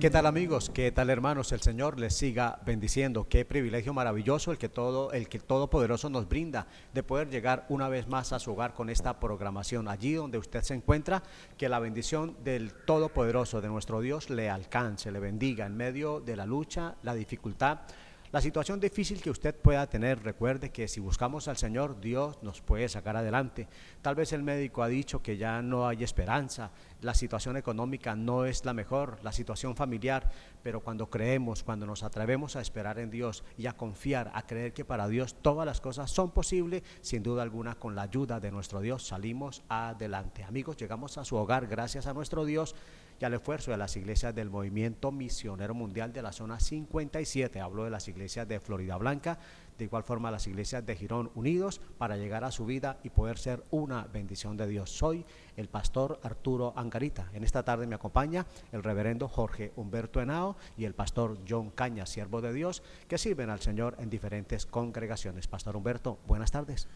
¿Qué tal amigos? ¿Qué tal hermanos? El Señor les siga bendiciendo. Qué privilegio maravilloso el que Todopoderoso nos brinda de poder llegar una vez más a su hogar con esta programación. Allí donde usted se encuentra, que la bendición del Todopoderoso, de nuestro Dios, le alcance, le bendiga en medio de la lucha, la dificultad. La situación difícil que usted pueda tener, recuerde que si buscamos al Señor, Dios nos puede sacar adelante. Tal vez el médico ha dicho que ya no hay esperanza, la situación económica no es la mejor, la situación familiar, pero cuando creemos, cuando nos atrevemos a esperar en Dios y a confiar, a creer que para Dios todas las cosas son posibles, sin duda alguna con la ayuda de nuestro Dios salimos adelante. Amigos, llegamos a su hogar gracias a nuestro Dios y al esfuerzo de las iglesias del Movimiento Misionero Mundial de la Zona 57, hablo de las iglesias de Florida Blanca, de igual forma las iglesias de Girón unidos para llegar a su vida y poder ser una bendición de Dios. Soy el pastor Arturo Angarita. En esta tarde me acompaña el reverendo Jorge Humberto Henao y el pastor John Caña, siervo de Dios, que sirven al Señor en diferentes congregaciones. Pastor Humberto, buenas tardes.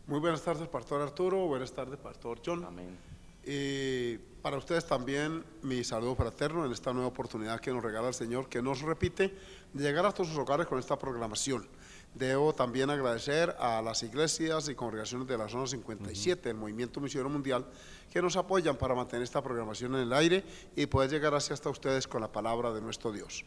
Muy buenas tardes, pastor Arturo. Buenas tardes, pastor John. Amén. Y para ustedes también mi saludo fraterno en esta nueva oportunidad que nos regala el Señor, que nos repite de llegar a todos sus hogares con esta programación. Debo también agradecer a las iglesias y congregaciones de la zona 57 del Movimiento Misionero Mundial que nos apoyan para mantener esta programación en el aire y poder llegar así hasta ustedes con la palabra de nuestro Dios.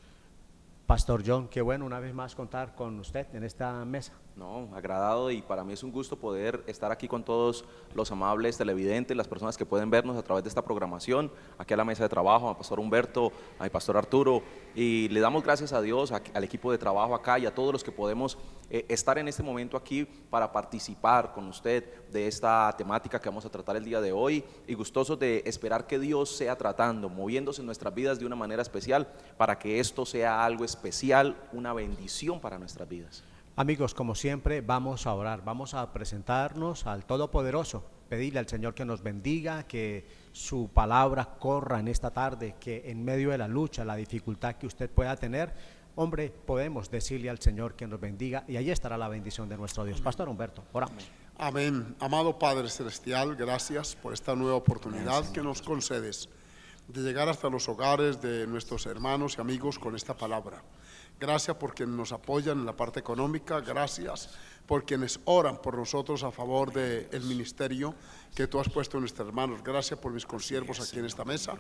Pastor John, qué bueno una vez más contar con usted en esta mesa. No, agradado, y para mí es un gusto poder estar aquí con todos los amables televidentes, las personas que pueden vernos a través de esta programación, aquí a la mesa de trabajo, a pastor Humberto, a pastor Arturo, y le damos gracias a Dios, al equipo de trabajo acá y a todos los que podemos estar en este momento aquí para participar con usted de esta temática que vamos a tratar el día de hoy, y gustosos de esperar que Dios sea tratando, moviéndose en nuestras vidas de una manera especial para que esto sea algo especial, una bendición para nuestras vidas. Amigos, como siempre, vamos a orar, vamos a presentarnos al Todopoderoso, pedirle al Señor que nos bendiga, que su palabra corra en esta tarde, que en medio de la lucha, la dificultad que usted pueda tener, hombre, podemos decirle al Señor que nos bendiga y allí estará la bendición de nuestro Dios. Pastor Humberto, oramos. Amén. Amado Padre Celestial, gracias por esta nueva oportunidad que nos concedes de llegar hasta los hogares de nuestros hermanos y amigos con esta palabra. Gracias por quienes nos apoyan en la parte económica, gracias por quienes oran por nosotros a favor del ministerio que tú has puesto en nuestras manos. Gracias por mis consiervos aquí en esta mesa.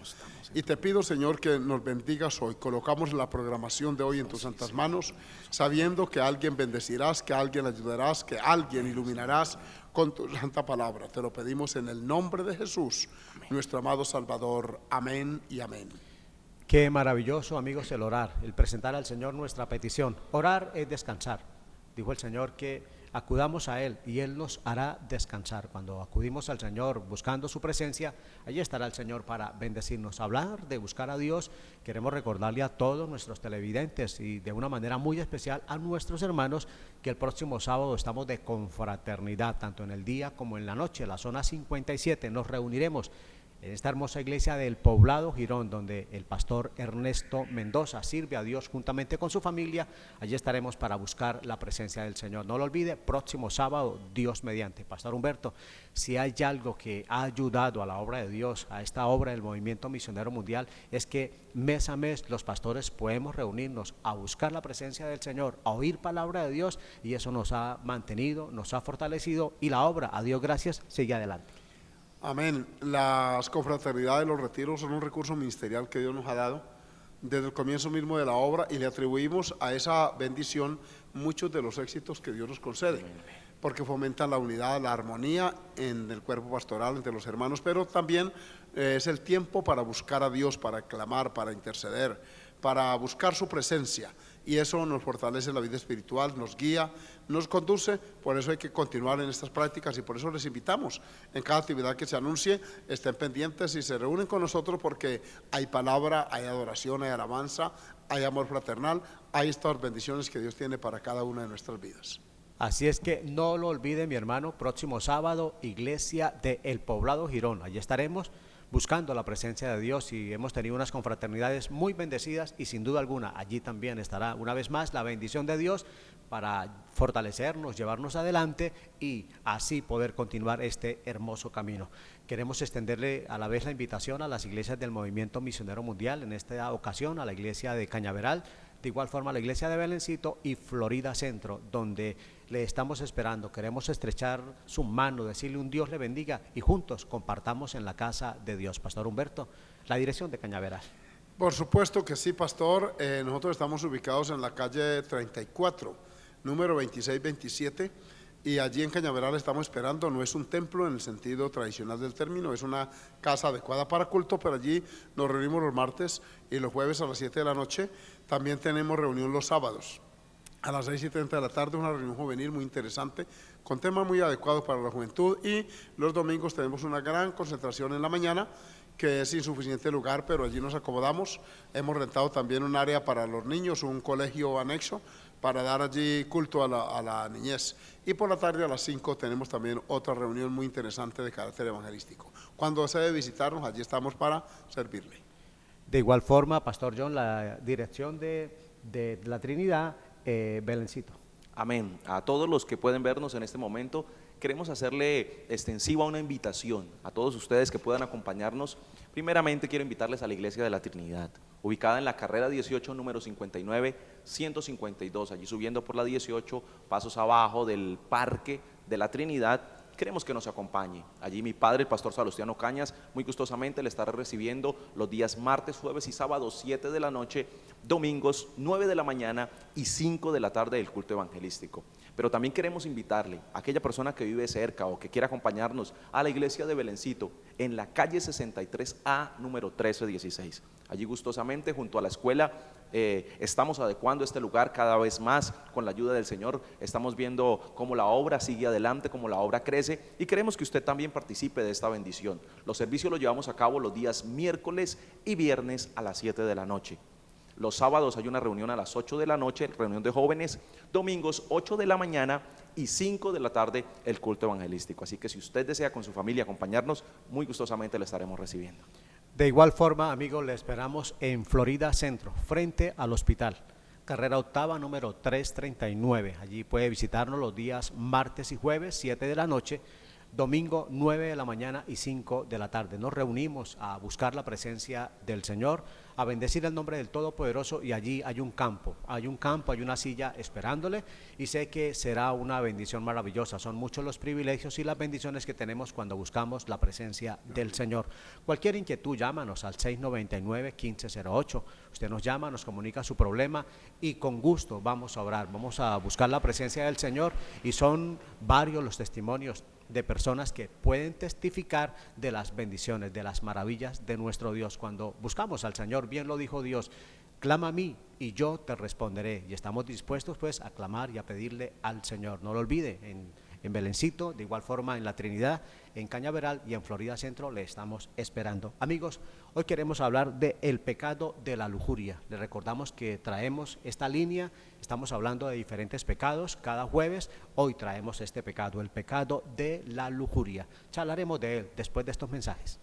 Y te pido, Señor, que nos bendigas hoy. Colocamos la programación de hoy en tus santas manos, sabiendo que a alguien bendecirás, que a alguien ayudarás, que a alguien iluminarás con tu santa palabra. Te lo pedimos en el nombre de Jesús, nuestro amado Salvador. Amén y amén. Qué maravilloso, amigos, el orar, el presentar al Señor nuestra petición. Orar es descansar. Dijo el Señor que acudamos a Él y Él nos hará descansar. Cuando acudimos al Señor buscando su presencia, allí estará el Señor para bendecirnos. Hablar de buscar a Dios, queremos recordarle a todos nuestros televidentes y de una manera muy especial a nuestros hermanos que el próximo sábado estamos de confraternidad, tanto en el día como en la noche. La zona 57 nos reuniremos en esta hermosa iglesia del Poblado Girón, donde el pastor Ernesto Mendoza sirve a Dios juntamente con su familia. Allí estaremos para buscar la presencia del Señor. No lo olvide, próximo sábado, Dios mediante. Pastor Humberto, si hay algo que ha ayudado a la obra de Dios, a esta obra del Movimiento Misionero Mundial, es que mes a mes los pastores podemos reunirnos a buscar la presencia del Señor, a oír palabra de Dios, y eso nos ha mantenido, nos ha fortalecido, y la obra, a Dios gracias, sigue adelante. Amén. Las confraternidades, los retiros son un recurso ministerial que Dios nos ha dado desde el comienzo mismo de la obra, y le atribuimos a esa bendición muchos de los éxitos que Dios nos concede, porque fomentan la unidad, la armonía en el cuerpo pastoral entre los hermanos, pero también es el tiempo para buscar a Dios, para clamar, para interceder, para buscar su presencia, y eso nos fortalece la vida espiritual, nos guía, nos conduce. Por eso hay que continuar en estas prácticas, y por eso les invitamos en cada actividad que se anuncie, estén pendientes y se reúnen con nosotros, porque hay palabra, hay adoración, hay alabanza, hay amor fraternal, hay estas bendiciones que Dios tiene para cada una de nuestras vidas. Así es que no lo olvide, mi hermano, próximo sábado, Iglesia de El Poblado Girón. Allí estaremos buscando la presencia de Dios y hemos tenido unas confraternidades muy bendecidas y sin duda alguna allí también estará una vez más la bendición de Dios para fortalecernos, llevarnos adelante y así poder continuar este hermoso camino. Queremos extenderle a la vez la invitación a las iglesias del Movimiento Misionero Mundial, en esta ocasión a la iglesia de Cañaveral, de igual forma la iglesia de Belencito y Florida Centro, donde le estamos esperando. Queremos estrechar su mano, decirle un Dios le bendiga y juntos compartamos en la casa de Dios. Pastor Humberto, la dirección de Cañaveral. Por supuesto que sí, pastor. Nosotros estamos ubicados en la calle 34, número 2627, y allí en Cañaveral estamos esperando. No es un templo en el sentido tradicional del término, es una casa adecuada para culto, pero allí nos reunimos los martes y los jueves a las 7 de la noche. También tenemos reunión los sábados a las 6:30 de la tarde, una reunión juvenil muy interesante, con temas muy adecuados para la juventud, y los domingos tenemos una gran concentración en la mañana, que es insuficiente lugar, pero allí nos acomodamos. Hemos rentado también un área para los niños, un colegio anexo, para dar allí culto a la niñez. Y por la tarde a las 5 tenemos también otra reunión muy interesante de carácter evangelístico. Cuando desee visitarnos, allí estamos para servirle. De igual forma, Pastor John, la dirección de la Trinidad, Belencito. Amén. A todos los que pueden vernos en este momento, queremos hacerle extensiva una invitación a todos ustedes que puedan acompañarnos. Primeramente quiero invitarles a la Iglesia de la Trinidad, ubicada en la carrera 18, número 59, 152, allí subiendo por la 18, pasos abajo del Parque de la Trinidad. Queremos que nos acompañe. Allí mi padre, el pastor Salustiano Cañas, muy gustosamente le estará recibiendo los días martes, jueves y sábados 7 de la noche, domingos 9 de la mañana y 5 de la tarde del culto evangelístico. Pero también queremos invitarle a aquella persona que vive cerca o que quiera acompañarnos a la iglesia de Belencito, en la calle 63A, número 1316. Allí gustosamente, junto a la escuela, estamos adecuando este lugar cada vez más con la ayuda del Señor. Estamos viendo cómo la obra sigue adelante, cómo la obra crece, y queremos que usted también participe de esta bendición. Los servicios los llevamos a cabo los días miércoles y viernes a las 7 de la noche. Los sábados hay una reunión a las 8 de la noche, reunión de jóvenes. Domingos 8 de la mañana y 5 de la tarde el culto evangelístico. Así que si usted desea con su familia acompañarnos, muy gustosamente le estaremos recibiendo. De igual forma, amigos, le esperamos en Florida Centro, frente al hospital, carrera octava, número 339. Allí puede visitarnos los días martes y jueves, 7 de la noche, domingo 9 de la mañana y 5 de la tarde. Nos reunimos a buscar la presencia del Señor, a bendecir el nombre del Todopoderoso, y allí hay un campo, hay una silla esperándole, y sé que será una bendición maravillosa. Son muchos los privilegios y las bendiciones que tenemos cuando buscamos la presencia del Señor. Cualquier inquietud, llámanos al 699-1508. Usted nos llama, nos comunica su problema y con gusto vamos a orar, vamos a buscar la presencia del Señor, y son varios los testimonios de personas que pueden testificar de las bendiciones, de las maravillas de nuestro Dios. Cuando buscamos al Señor, bien lo dijo Dios, clama a mí y yo te responderé, y estamos dispuestos pues a clamar y a pedirle al Señor. No lo olvide, en Belencito, de igual forma en la Trinidad, en Cañaveral y en Florida Centro le estamos esperando. Amigos, hoy queremos hablar del pecado de la lujuria. Les recordamos que traemos esta línea, estamos hablando de diferentes pecados cada jueves. Hoy traemos este pecado, el pecado de la lujuria. Charlaremos de él después de estos mensajes.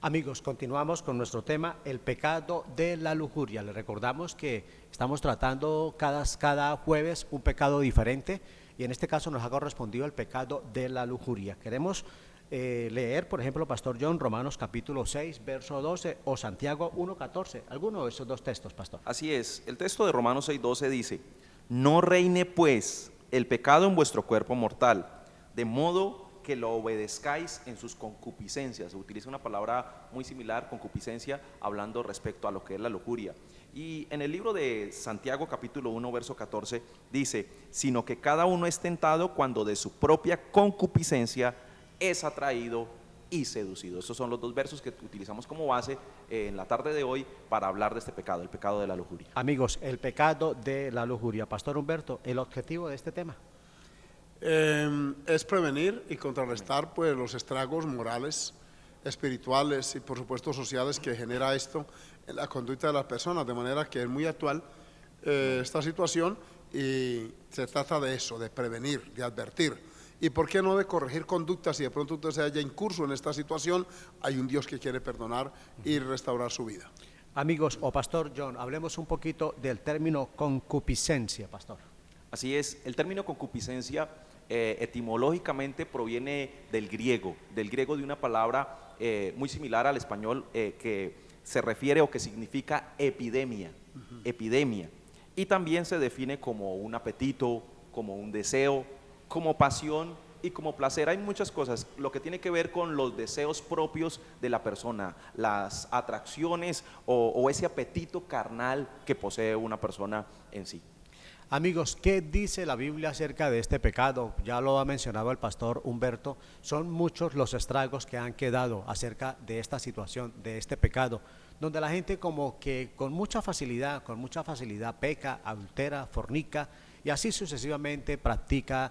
Amigos, continuamos con nuestro tema, el pecado de la lujuria. Les recordamos que estamos tratando cada jueves un pecado diferente y en este caso nos ha correspondido el pecado de la lujuria. Queremos leer, por ejemplo, Pastor John, Romanos capítulo 6, verso 12 o Santiago 1:14. ¿Alguno de esos dos textos, Pastor? Así es, el texto de Romanos 6:12 dice: no reine pues el pecado en vuestro cuerpo mortal, de modo que lo obedezcáis en sus concupiscencias. Se utiliza una palabra muy similar, concupiscencia, hablando respecto a lo que es la lujuria. Y en el libro de Santiago capítulo 1 verso 14 dice: sino que cada uno es tentado cuando de su propia concupiscencia es atraído y seducido. Estos son los dos versos que utilizamos como base en la tarde de hoy para hablar de este pecado, el pecado de la lujuria. Amigos, el pecado de la lujuria. Pastor Humberto, el objetivo de este tema. Es prevenir y contrarrestar pues los estragos morales, espirituales y por supuesto sociales que genera esto en la conducta de las personas, de manera que es muy actual esta situación y se trata de eso, de prevenir, de advertir y por qué no de corregir conductas. Si de pronto usted se haya incurso en esta situación, hay un Dios que quiere perdonar y restaurar su vida. Amigos, o Pastor John, hablemos un poquito del término concupiscencia, Pastor. Así es, el término concupiscencia etimológicamente proviene del griego de una palabra muy similar al español que se refiere o que significa epidemia, epidemia, y también se define como un apetito, como un deseo, como pasión y como placer. Hay muchas cosas, lo que tiene que ver con los deseos propios de la persona, las atracciones o ese apetito carnal que posee una persona en sí. Amigos, ¿qué dice la Biblia acerca de este pecado? Ya lo ha mencionado el pastor Humberto, son muchos los estragos que han quedado acerca de esta situación, de este pecado, donde la gente como que con mucha facilidad peca, adultera, fornica y así sucesivamente practica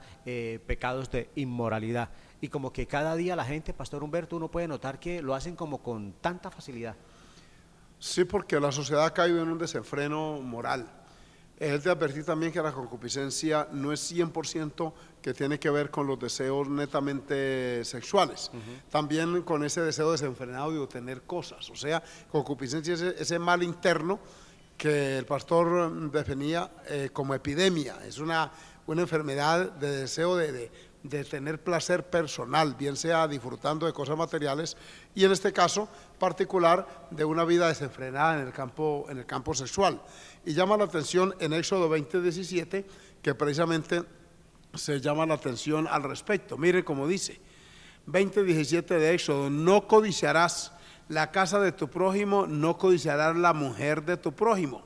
pecados de inmoralidad. Y como que cada día la gente, pastor Humberto, uno puede notar que lo hacen como con tanta facilidad. Sí, porque la sociedad ha caído en un desenfreno moral. Es de advertir también que la concupiscencia no es 100% que tiene que ver con los deseos netamente sexuales, también con ese deseo desenfrenado de obtener cosas. O sea, concupiscencia es ese mal interno que el pastor definía como epidemia. Es una enfermedad de deseo de tener placer personal, bien sea disfrutando de cosas materiales y en este caso particular de una vida desenfrenada en el campo sexual. Y llama la atención en Éxodo 20:17 que precisamente se llama la atención al respecto. Miren cómo dice 20:17 de Éxodo: no codiciarás la casa de tu prójimo, no codiciarás la mujer de tu prójimo,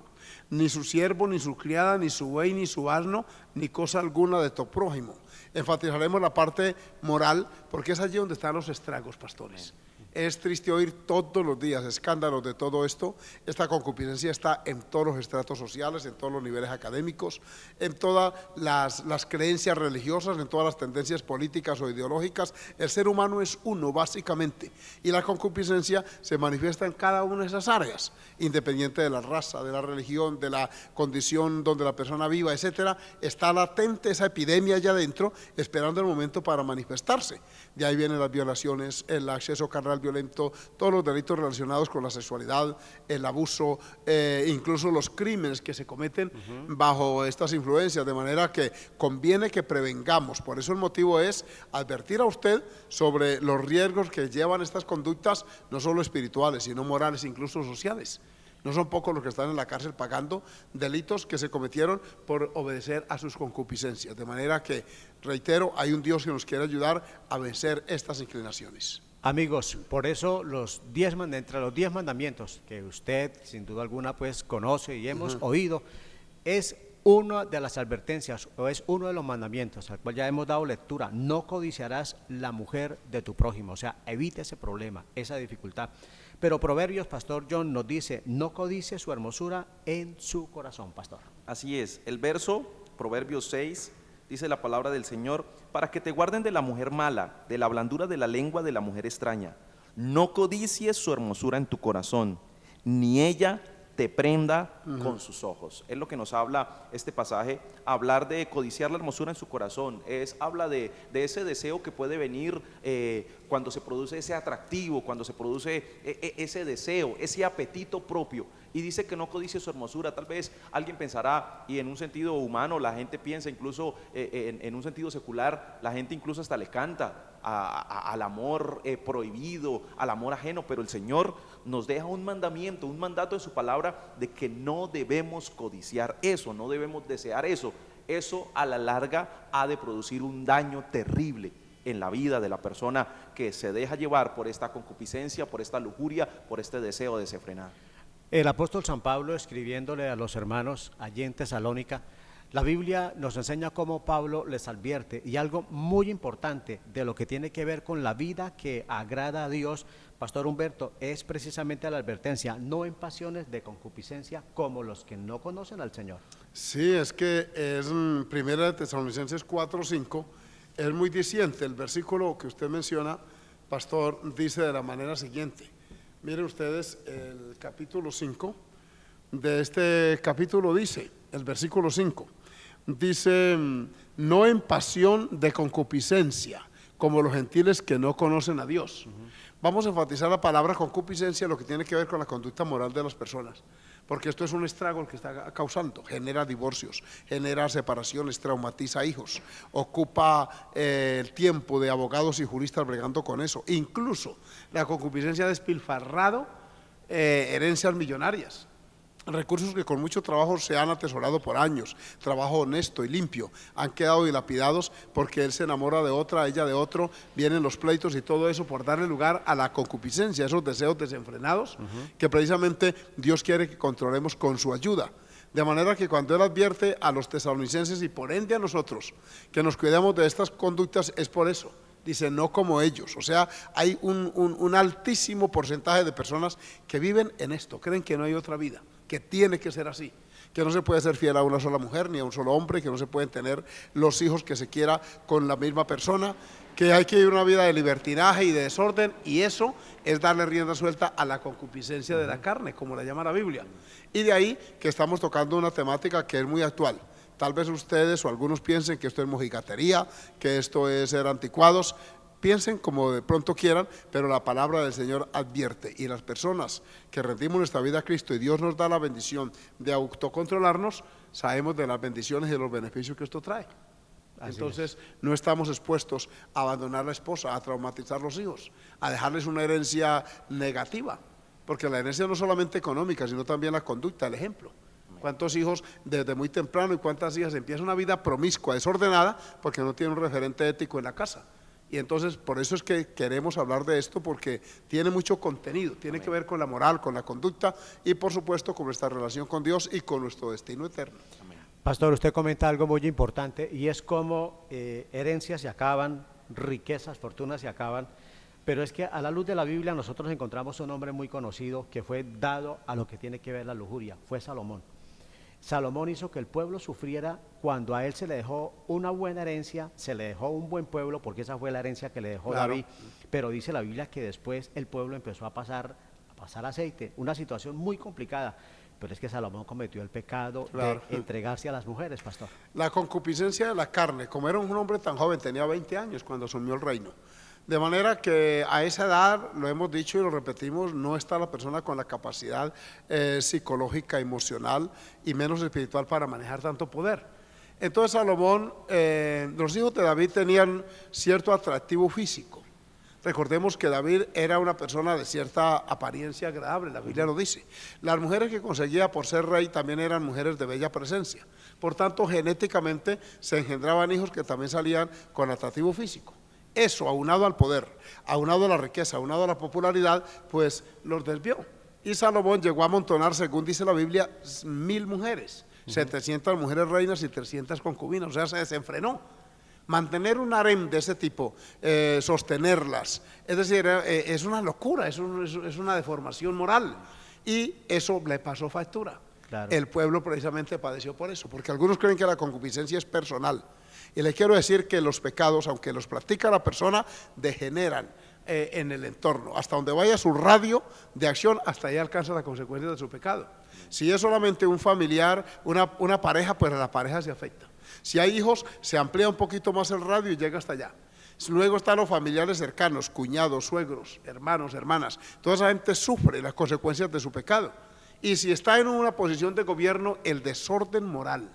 ni su siervo, ni su criada, ni su buey, ni su asno, ni cosa alguna de tu prójimo. Enfatizaremos la parte moral porque es allí donde están los estragos, pastores. Es triste oír todos los días escándalos de todo esto. Esta concupiscencia está en todos los estratos sociales, en todos los niveles académicos, en todas las creencias religiosas, en todas las tendencias políticas o ideológicas. El ser humano es uno, básicamente, y la concupiscencia se manifiesta en cada una de esas áreas, independiente de la raza, de la religión, de la condición donde la persona viva, etcétera. Está latente esa epidemia allá adentro, esperando el momento para manifestarse. De ahí vienen las violaciones, el acceso carnal violento, todos los delitos relacionados con la sexualidad, el abuso, incluso los crímenes que se cometen bajo estas influencias, de manera que conviene que prevengamos. Por eso el motivo es advertir a usted sobre los riesgos que llevan estas conductas, no solo espirituales, sino morales, incluso sociales. No son pocos los que están en la cárcel pagando delitos que se cometieron por obedecer a sus concupiscencias. De manera que, reitero, hay un Dios que nos quiere ayudar a vencer estas inclinaciones. Amigos, por eso entre los 10 mandamientos que usted sin duda alguna pues conoce y hemos oído, es una de las advertencias o es uno de los mandamientos al cual ya hemos dado lectura: no codiciarás la mujer de tu prójimo. O sea, evite ese problema, esa dificultad. Pero Proverbios, Pastor John, nos dice: no codicie su hermosura en su corazón, pastor. Así es, el verso, Proverbios 6, dice la palabra del Señor: para que te guarden de la mujer mala, de la blandura de la lengua de la mujer extraña. No codicies su hermosura en tu corazón, ni ella te prenda con sus ojos. Es lo que nos habla este pasaje. Hablar de codiciar la hermosura en su corazón habla de ese deseo que puede venir cuando se produce ese atractivo, cuando se produce ese deseo, ese apetito propio. Y dice que no codicie su hermosura. Tal vez alguien pensará, y en un sentido humano la gente piensa, incluso en un sentido secular, la gente incluso hasta le canta al amor prohibido, al amor ajeno, pero el Señor nos deja un mandamiento, un mandato en su palabra de que no debemos codiciar eso, no debemos desear eso. Eso a la larga ha de producir un daño terrible en la vida de la persona que se deja llevar por esta concupiscencia, por esta lujuria, por este deseo desenfrenado. El apóstol San Pablo, escribiéndole a los hermanos allí en Tesalónica, la Biblia nos enseña cómo Pablo les advierte, y algo muy importante de lo que tiene que ver con la vida que agrada a Dios, Pastor Humberto, es precisamente la advertencia: no en pasiones de concupiscencia como los que no conocen al Señor. Sí, es que es Primera de Tesalonicenses 4:5, es muy diciente. El versículo que usted menciona, pastor, dice de la manera siguiente. Miren ustedes el capítulo 5 de este capítulo, dice, el versículo 5, dice: no en pasión de concupiscencia, como los gentiles que no conocen a Dios. Vamos a enfatizar la palabra concupiscencia, lo que tiene que ver con la conducta moral de las personas, porque esto es un estrago el que está causando, genera divorcios, genera separaciones, traumatiza hijos, ocupa el tiempo de abogados y juristas bregando con eso. Incluso la concupiscencia ha despilfarrado herencias millonarias, recursos que con mucho trabajo se han atesorado por años, trabajo honesto y limpio, han quedado dilapidados porque él se enamora de otra, ella de otro, vienen los pleitos y todo eso por darle lugar a la concupiscencia, esos deseos desenfrenados que precisamente Dios quiere que controlemos con su ayuda. De manera que cuando él advierte a los tesalonicenses y por ende a nosotros que nos cuidemos de estas conductas, es por eso. Dice: no como ellos. O sea, hay un altísimo porcentaje de personas que viven en esto, creen que no hay otra vida, que tiene que ser así, que no se puede ser fiel a una sola mujer ni a un solo hombre, que no se pueden tener los hijos que se quiera con la misma persona, que hay que vivir una vida de libertinaje y de desorden, y eso es darle rienda suelta a la concupiscencia de la carne, como la llama la Biblia. Y de ahí que estamos tocando una temática que es muy actual. Tal vez ustedes o algunos piensen que esto es mojigatería, que esto es ser anticuados. Piensen como de pronto quieran, pero la palabra del Señor advierte, y las personas que rendimos nuestra vida a Cristo y Dios nos da la bendición de autocontrolarnos, sabemos de las bendiciones y de los beneficios que esto trae. Entonces no estamos expuestos a abandonar a la esposa, a traumatizar a los hijos, a dejarles una herencia negativa, porque la herencia no es solamente económica, sino también la conducta, el ejemplo. ¿Cuántos hijos desde muy temprano y cuántas hijas empiezan una vida promiscua, desordenada, porque no tienen un referente ético en la casa? Y entonces por eso es que queremos hablar de esto, porque tiene mucho contenido, tiene que ver con la moral, con la conducta y por supuesto con nuestra relación con Dios y con nuestro destino eterno. Pastor, usted comenta algo muy importante, y es cómo herencias se acaban, riquezas, fortunas se acaban, pero es que a la luz de la Biblia nosotros encontramos un hombre muy conocido que fue dado a lo que tiene que ver la lujuria, fue Salomón. Salomón hizo que el pueblo sufriera cuando a él se le dejó una buena herencia, se le dejó un buen pueblo, porque esa fue la herencia que le dejó David, pero dice la Biblia que después el pueblo empezó a pasar aceite, una situación muy complicada, pero es que Salomón cometió el pecado de entregarse a las mujeres, pastor. La concupiscencia de la carne, como era un hombre tan joven, tenía 20 años cuando asumió el reino. De manera que a esa edad, lo hemos dicho y lo repetimos, no está la persona con la capacidad psicológica, emocional y menos espiritual para manejar tanto poder. Entonces Salomón, los hijos de David tenían cierto atractivo físico. Recordemos que David era una persona de cierta apariencia agradable, la Biblia lo dice. Las mujeres que conseguía por ser rey también eran mujeres de bella presencia. Por tanto, genéticamente se engendraban hijos que también salían con atractivo físico. Eso, aunado al poder, aunado a la riqueza, aunado a la popularidad, pues los desvió. Y Salomón llegó a amontonar, según dice la Biblia, 1000 mujeres, 700 mujeres reinas y 300 concubinas, o sea, se desenfrenó. Mantener un harem de ese tipo, sostenerlas, es decir, es una locura, es una deformación moral, y eso le pasó factura. Claro. El pueblo precisamente padeció por eso, porque algunos creen que la concupiscencia es personal. Y les quiero decir que los pecados, aunque los practica la persona, degeneran en el entorno. Hasta donde vaya su radio de acción, hasta ahí alcanza la consecuencia de su pecado. Si es solamente un familiar, una pareja, pues a la pareja se afecta. Si hay hijos, se amplía un poquito más el radio y llega hasta allá. Luego están los familiares cercanos, cuñados, suegros, hermanos, hermanas. Toda esa gente sufre las consecuencias de su pecado. Y si está en una posición de gobierno, el desorden moral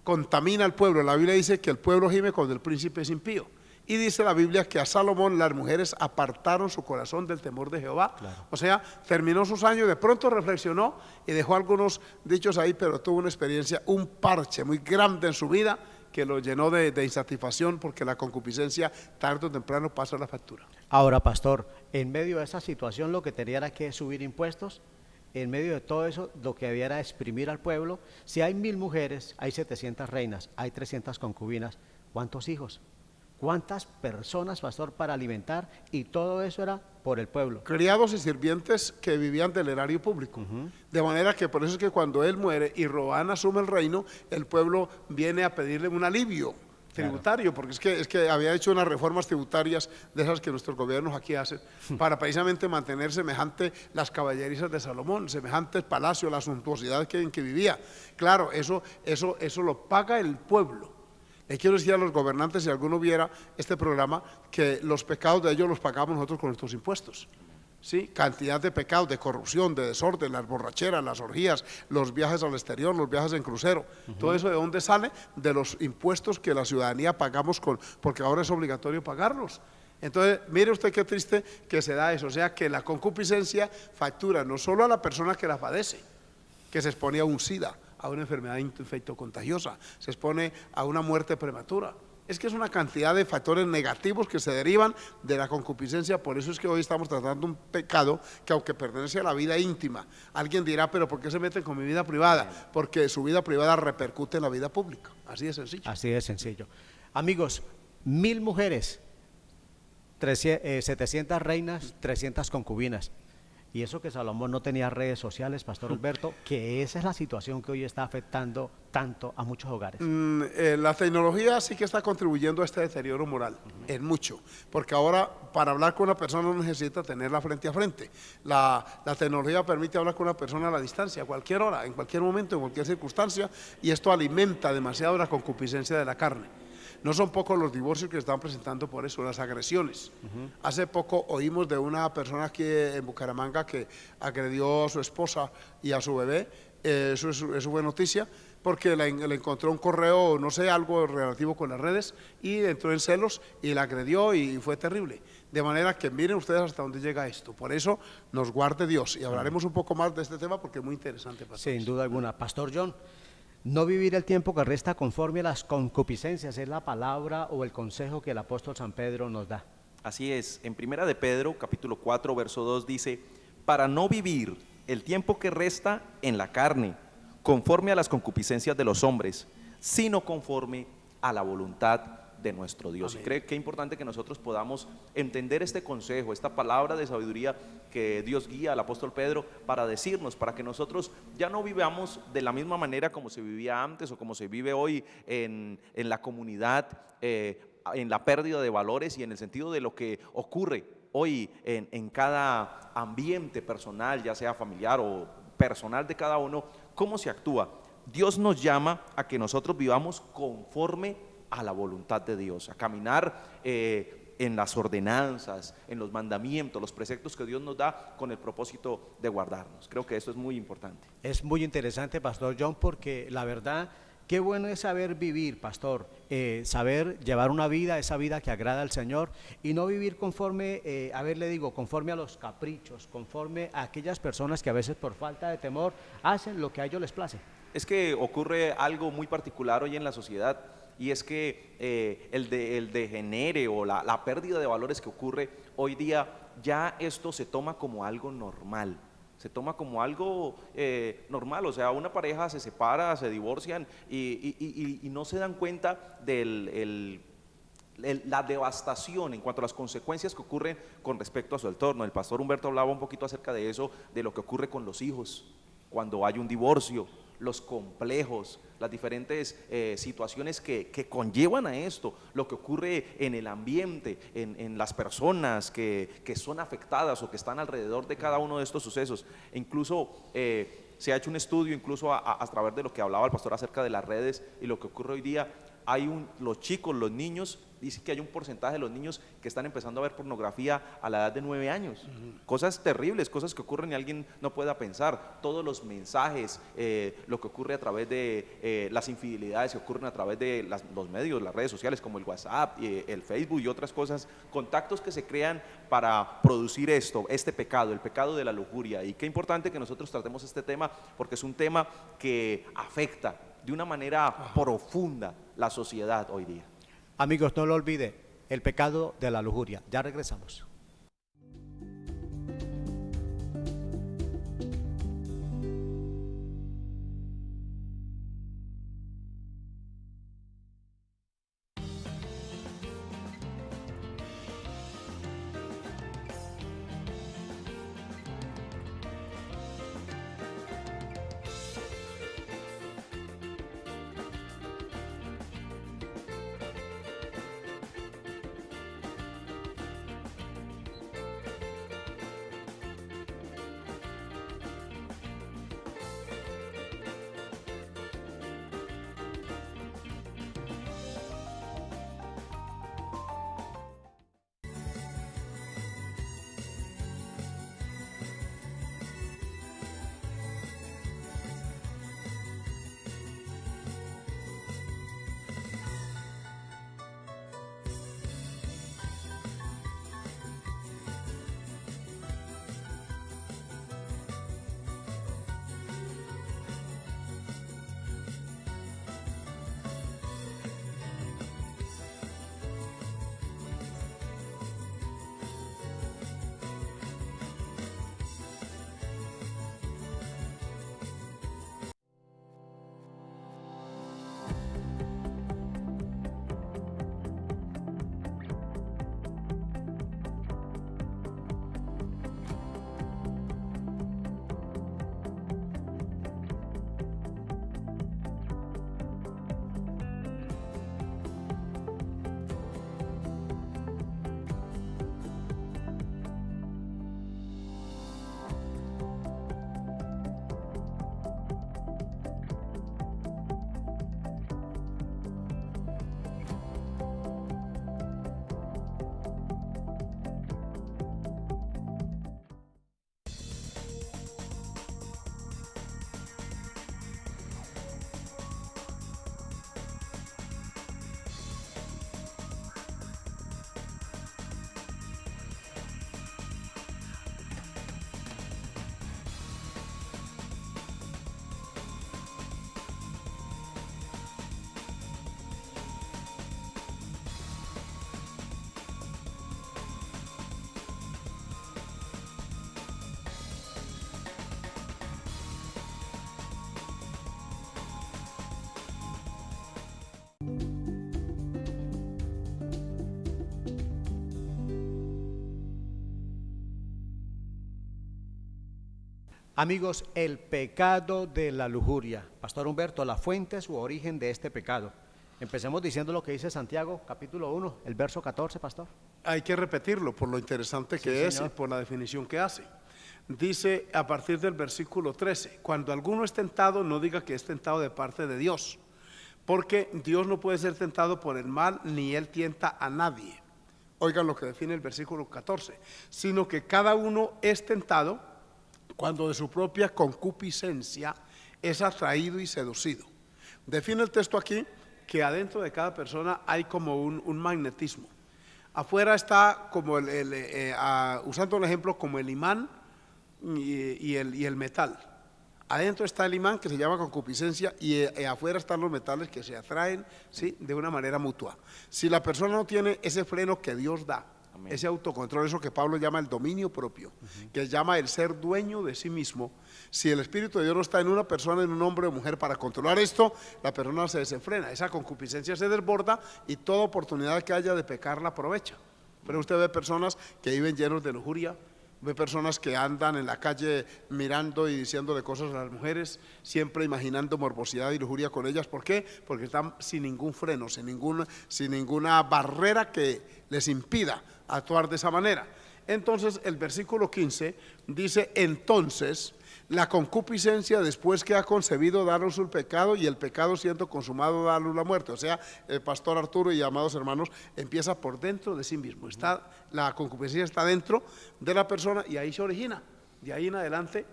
contamina al pueblo. La Biblia dice que el pueblo gime cuando el príncipe es impío. Y dice la Biblia que a Salomón las mujeres apartaron su corazón del temor de Jehová. Claro. O sea, terminó sus años, de pronto reflexionó y dejó algunos dichos ahí, pero tuvo una experiencia, un parche muy grande en su vida que lo llenó de insatisfacción, porque la concupiscencia tarde o temprano pasa la factura. Ahora, pastor, en medio de esa situación lo que tenía era que subir impuestos. En medio de todo eso, lo que había era exprimir al pueblo. Si hay 1000 mujeres, hay 700 reinas, hay 300 concubinas, ¿cuántos hijos? ¿Cuántas personas, pastor, para alimentar? Y todo eso era por el pueblo. Criados y sirvientes que vivían del erario público. De manera que por eso es que cuando él muere y Roboam asume el reino, el pueblo viene a pedirle un alivio tributario, porque es que había hecho unas reformas tributarias de esas que nuestros gobiernos aquí hacen, para precisamente mantener semejante las caballerizas de Salomón, semejantes palacios, la suntuosidad en que vivía. Claro, eso lo paga el pueblo. Le quiero decir a los gobernantes, si alguno viera este programa, que los pecados de ellos los pagamos nosotros con nuestros impuestos. ¿Sí? Cantidad de pecados, de corrupción, de desorden, las borracheras, las orgías, los viajes al exterior, los viajes en crucero. Todo eso, ¿de dónde sale? De los impuestos que la ciudadanía pagamos, porque ahora es obligatorio pagarlos. Entonces, mire usted qué triste que se da eso. O sea, que la concupiscencia factura no solo a la persona que la padece, que se expone a un SIDA, a una enfermedad infectocontagiosa, se expone a una muerte prematura. Es que es una cantidad de factores negativos que se derivan de la concupiscencia. Por eso es que hoy estamos tratando un pecado que, aunque pertenece a la vida íntima, alguien dirá, pero ¿por qué se meten con mi vida privada? Porque su vida privada repercute en la vida pública. Así de sencillo. Así de sencillo. Amigos, 1000 mujeres, 700 reinas, 300 concubinas. Y eso que Salomón no tenía redes sociales, Pastor Humberto, que esa es la situación que hoy está afectando tanto a muchos hogares. La tecnología sí que está contribuyendo a este deterioro moral, en mucho, porque ahora para hablar con una persona no necesita tenerla frente a frente. La tecnología permite hablar con una persona a la distancia, a cualquier hora, en cualquier momento, en cualquier circunstancia, y esto alimenta demasiado la concupiscencia de la carne. No son pocos los divorcios que se están presentando por eso, las agresiones. Hace poco oímos de una persona aquí en Bucaramanga que agredió a su esposa y a su bebé. Eso fue noticia, porque le encontró un correo, no sé, algo relativo con las redes, y entró en celos y la agredió y fue terrible. De manera que miren ustedes hasta dónde llega esto. Por eso nos guarde Dios, y hablaremos un poco más de este tema porque es muy interesante. Pastor. Sin duda alguna. Pastor John, no vivir el tiempo que resta conforme a las concupiscencias es la palabra o el consejo que el apóstol San Pedro nos da. Así es, en Primera de Pedro, capítulo 4, verso 2 dice, para no vivir el tiempo que resta en la carne, conforme a las concupiscencias de los hombres, sino conforme a la voluntad de nuestro Dios. Amén. Y creo que es importante que nosotros podamos entender este consejo, esta palabra de sabiduría que Dios guía al apóstol Pedro para decirnos, para que nosotros ya no vivamos de la misma manera como se vivía antes o como se vive hoy en la comunidad, en la pérdida de valores y en el sentido de lo que ocurre hoy en cada ambiente personal, ya sea familiar o personal de cada uno, cómo se actúa. Dios nos llama a que nosotros vivamos conforme a la voluntad de Dios, a caminar en las ordenanzas, en los mandamientos, los preceptos que Dios nos da con el propósito de guardarnos. Creo que eso es muy importante. Es muy interesante, Pastor John, porque la verdad, qué bueno es saber vivir, Pastor, saber llevar una vida, esa vida que agrada al Señor, y no vivir conforme, conforme a los caprichos, conforme a aquellas personas que a veces por falta de temor hacen lo que a ellos les place. Es que ocurre algo muy particular hoy en la sociedad, y es que el degenere o la pérdida de valores que ocurre hoy día, ya esto se toma como algo normal. Se toma como algo normal, o sea, una pareja se separa, se divorcian y no se dan cuenta de la devastación en cuanto a las consecuencias que ocurren con respecto a su entorno. El pastor Humberto hablaba un poquito acerca de eso, de lo que ocurre con los hijos cuando hay un divorcio, los complejos, las diferentes situaciones que conllevan a esto, lo que ocurre en el ambiente, en las personas que son afectadas o que están alrededor de cada uno de estos sucesos. E incluso se ha hecho un estudio incluso a través de lo que hablaba el pastor acerca de las redes y lo que ocurre hoy día. Los chicos, los niños, dice que hay un porcentaje de los niños que están empezando a ver pornografía a la edad de 9 años. Cosas terribles, cosas que ocurren y alguien no pueda pensar. Todos los mensajes, lo que ocurre a través de las infidelidades que ocurren a través de los medios, las redes sociales como el WhatsApp, el Facebook y otras cosas, contactos que se crean para producir este pecado, el pecado de la lujuria. Y qué importante que nosotros tratemos este tema, porque es un tema que afecta de una manera profunda la sociedad hoy día. Amigos, no lo olvide, el pecado de la lujuria. Ya regresamos. Amigos, el pecado de la lujuria. Pastor Humberto, la fuente u origen de este pecado. Empecemos diciendo lo que dice Santiago, capítulo 1, el verso 14, pastor. Hay que repetirlo por lo interesante que Sí, es señor. y por la definición que hace. Dice a partir del versículo 13, cuando alguno es tentado, no diga que es tentado de parte de Dios, porque Dios no puede ser tentado por el mal, ni Él tienta a nadie. Oigan lo que define el versículo 14, sino que cada uno es tentado cuando de su propia concupiscencia es atraído y seducido. Define el texto aquí que adentro de cada persona hay como un magnetismo. Afuera está como usando el ejemplo como el imán y el metal. Adentro está el imán que se llama concupiscencia y afuera están los metales que se atraen, ¿sí?, de una manera mutua. Si la persona no tiene ese freno que Dios da, amén, ese autocontrol, eso que Pablo llama el dominio propio, que llama el ser dueño de sí mismo, si el Espíritu de Dios no está en una persona, en un hombre o mujer para controlar esto, la persona se desenfrena, esa concupiscencia se desborda y toda oportunidad que haya de pecar la aprovecha. Pero usted ve personas que viven llenos de lujuria, ve personas que andan en la calle mirando y diciéndole cosas a las mujeres, siempre imaginando morbosidad y lujuria con ellas. ¿Por qué? Porque están sin ningún freno, sin ninguna barrera que les impida actuar de esa manera. Entonces el versículo 15 dice: entonces La concupiscencia, después que ha concebido, da a luz el pecado, y el pecado, siendo consumado, da a luz la muerte. O sea, el pastor Arturo y amados hermanos, empieza por dentro de sí mismo. La concupiscencia está dentro de la persona y ahí se origina. De ahí en adelante,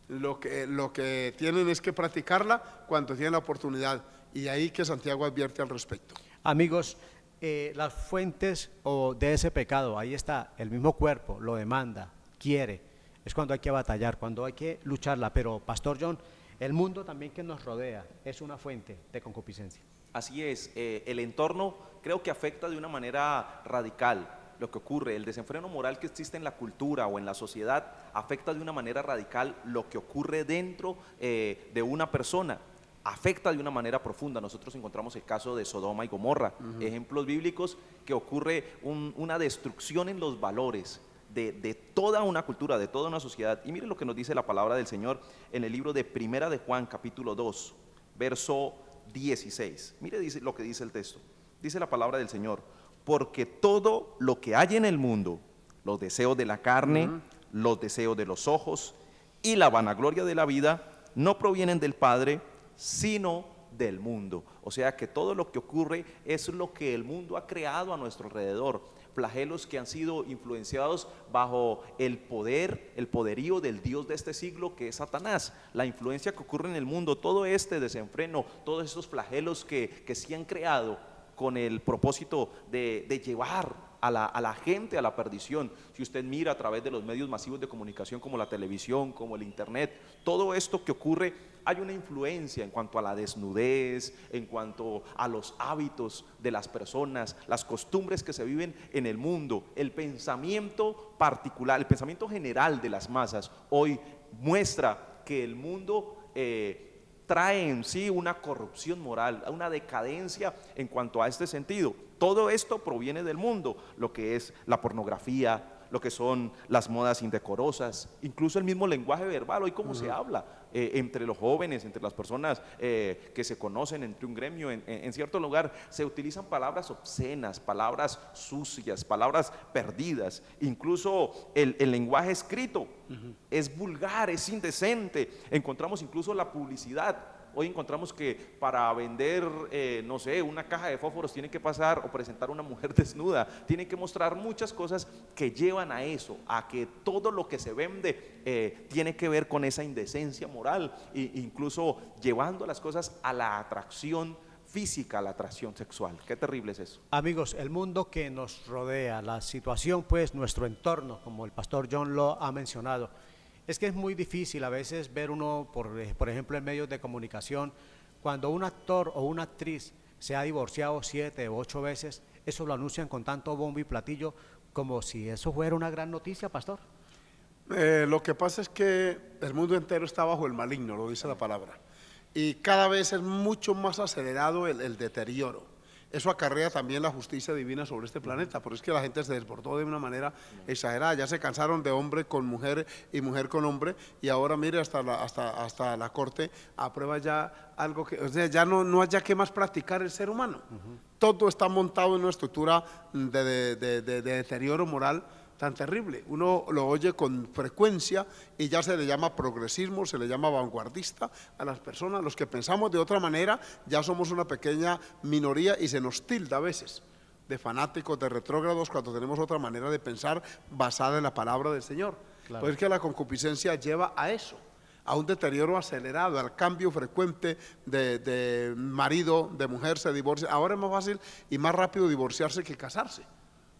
lo que tienen es que practicarla cuando tienen la oportunidad. Y de ahí que Santiago advierte al respecto. Amigos, las fuentes de ese pecado, ahí está, el mismo cuerpo lo demanda, quiere. Es cuando hay que batallar, cuando hay que lucharla. Pero, Pastor John, el mundo también que nos rodea es una fuente de concupiscencia. Así es, el entorno creo que afecta de una manera radical lo que ocurre. El desenfreno moral que existe en la cultura o en la sociedad afecta de una manera radical lo que ocurre dentro de una persona. Afecta de una manera profunda. Nosotros encontramos el caso de Sodoma y Gomorra, ejemplos bíblicos que ocurre una destrucción en los valores de toda una cultura, de toda una sociedad. Y mire lo que nos dice la palabra del Señor en el libro de Primera de Juan, capítulo 2, verso 16. Mire lo que dice el texto. Dice la palabra del Señor: porque todo lo que hay en el mundo, los deseos de la carne, los deseos de los ojos y la vanagloria de la vida, no provienen del Padre, sino del mundo. O sea que todo lo que ocurre es lo que el mundo ha creado a nuestro alrededor. Flagelos que han sido influenciados bajo el poderío del Dios de este siglo, que es Satanás. La influencia que ocurre en el mundo, todo este desenfreno, todos estos flagelos que se han creado con el propósito de llevar a la gente a la perdición. Si usted mira a través de los medios masivos de comunicación como la televisión, como el internet, todo esto que ocurre, hay una influencia en cuanto a la desnudez, en cuanto a los hábitos de las personas, las costumbres que se viven en el mundo. El pensamiento particular, el pensamiento general de las masas hoy muestra que el mundo trae en sí una corrupción moral, una decadencia en cuanto a este sentido. Todo esto proviene del mundo, lo que es la pornografía, lo que son las modas indecorosas, incluso el mismo lenguaje verbal. Hoy cómo se habla entre los jóvenes, entre las personas que se conocen entre un gremio, en cierto lugar se utilizan palabras obscenas, palabras sucias, palabras perdidas. Incluso el lenguaje escrito es vulgar, es indecente. Encontramos incluso la publicidad. Hoy encontramos que para vender, no sé, una caja de fósforos tienen que pasar o presentar una mujer desnuda, tienen que mostrar muchas cosas que llevan a eso, a que todo lo que se vende tiene que ver con esa indecencia moral, e incluso llevando las cosas a la atracción física, a la atracción sexual. Qué terrible es eso. Amigos, el mundo que nos rodea, la situación, pues nuestro entorno, como el Pastor John lo ha mencionado, es que es muy difícil a veces ver uno, por ejemplo, en medios de comunicación, cuando un actor o una actriz se ha divorciado 7 u 8 veces, eso lo anuncian con tanto bombo y platillo, como si eso fuera una gran noticia, Pastor. Lo que pasa es que el mundo entero está bajo el maligno, lo dice la palabra, y cada vez es mucho más acelerado el deterioro. Eso acarrea también la justicia divina sobre este planeta, por eso es que la gente se desbordó de una manera exagerada. Ya se cansaron de hombre con mujer y mujer con hombre, y ahora mire, hasta la corte aprueba ya algo que, o sea, ya no haya que más practicar el ser humano. Todo está montado en una estructura de deterioro moral tan terrible. Uno lo oye con frecuencia y ya se le llama progresismo, se le llama vanguardista a las personas. Los que pensamos de otra manera ya somos una pequeña minoría y se nos tilda a veces de fanáticos, de retrógrados, cuando tenemos otra manera de pensar basada en la palabra del Señor. Claro. Pues es que la concupiscencia lleva a eso, a un deterioro acelerado, al cambio frecuente de marido, de mujer, se divorcia. Ahora es más fácil y más rápido divorciarse que casarse.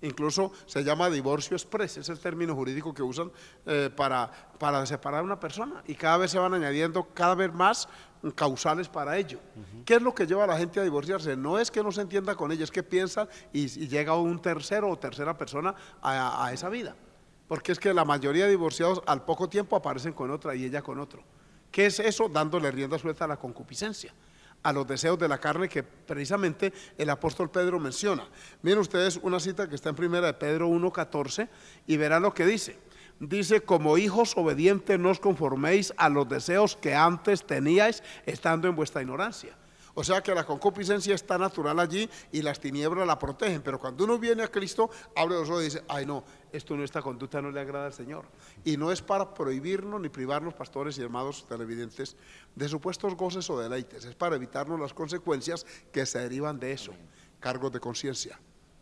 Incluso se llama divorcio express, es el término jurídico que usan para separar a una persona, y cada vez se van añadiendo cada vez más causales para ello. ¿Qué es lo que lleva a la gente a divorciarse? No es que no se entienda con ella, es que piensan y llega un tercero o tercera persona a esa vida, porque es que la mayoría de divorciados al poco tiempo aparecen con otra y ella con otro. ¿Qué es eso? Dándole rienda suelta a la concupiscencia, a los deseos de la carne que precisamente el apóstol Pedro menciona. Miren ustedes una cita que está en primera de Pedro 1:14 y verán lo que dice. Dice: como hijos obedientes no os conforméis a los deseos que antes teníais estando en vuestra ignorancia. O sea que la concupiscencia está natural allí y las tinieblas la protegen, pero cuando uno viene a Cristo, abre los ojos y dice, ay no, esta conducta no le agrada al Señor. Y no es para prohibirnos ni privarnos, pastores y hermanos televidentes, de supuestos goces o deleites, es para evitarnos las consecuencias que se derivan de eso. Cargos de conciencia,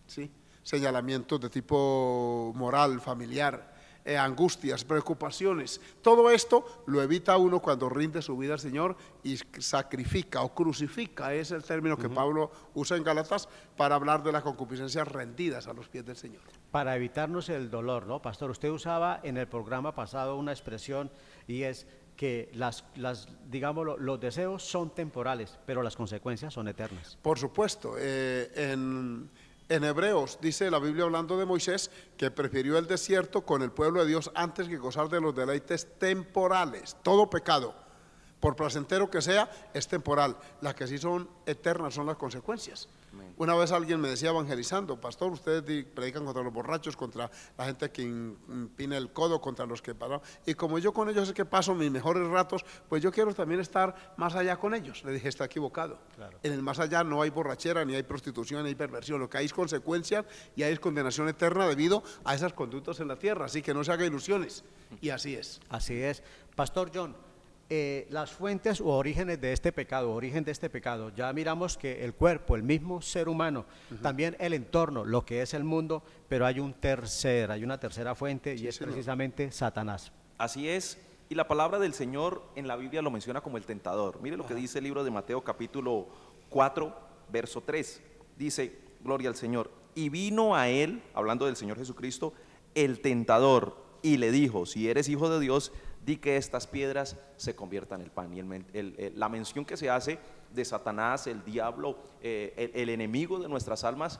¿sí? Señalamientos de tipo moral, familiar, angustias, preocupaciones. Todo esto lo evita uno cuando rinde su vida al Señor y sacrifica o crucifica, es el término que Pablo usa en Gálatas para hablar de las concupiscencias rendidas a los pies del Señor. Para evitarnos el dolor, ¿no, pastor? Usted usaba en el programa pasado una expresión y es que digamos, los deseos son temporales, pero las consecuencias son eternas. Por supuesto, en Hebreos dice la Biblia, hablando de Moisés, que prefirió el desierto con el pueblo de Dios antes que gozar de los deleites temporales. Todo pecado, por placentero que sea, es temporal. Las que sí son eternas son las consecuencias. Amén. Una vez alguien me decía evangelizando, pastor, ustedes predican contra los borrachos, contra la gente que impina el codo, contra los que paran. Y como yo con ellos es que paso mis mejores ratos, pues yo quiero también estar más allá con ellos. Le dije, está equivocado. Claro. En el más allá no hay borrachera, ni hay prostitución, ni hay perversión. Lo que hay es consecuencias y hay es condenación eterna debido a esas conductas en la tierra. Así que no se haga ilusiones. Y así es. Así es. Pastor John, las fuentes u orígenes de este pecado, ya miramos que el cuerpo, el mismo ser humano, también el entorno, lo que es el mundo, pero hay una tercera fuente, sí, y es precisamente Satanás. Así es, y la palabra del Señor en la Biblia lo menciona como el tentador. Mire lo que dice el libro de Mateo capítulo 4, verso 3, dice, gloria al Señor, y vino a él, hablando del Señor Jesucristo, el tentador, y le dijo, si eres hijo de Dios, di que estas piedras se conviertan en pan. Y la mención que se hace de Satanás, el diablo, el enemigo de nuestras almas,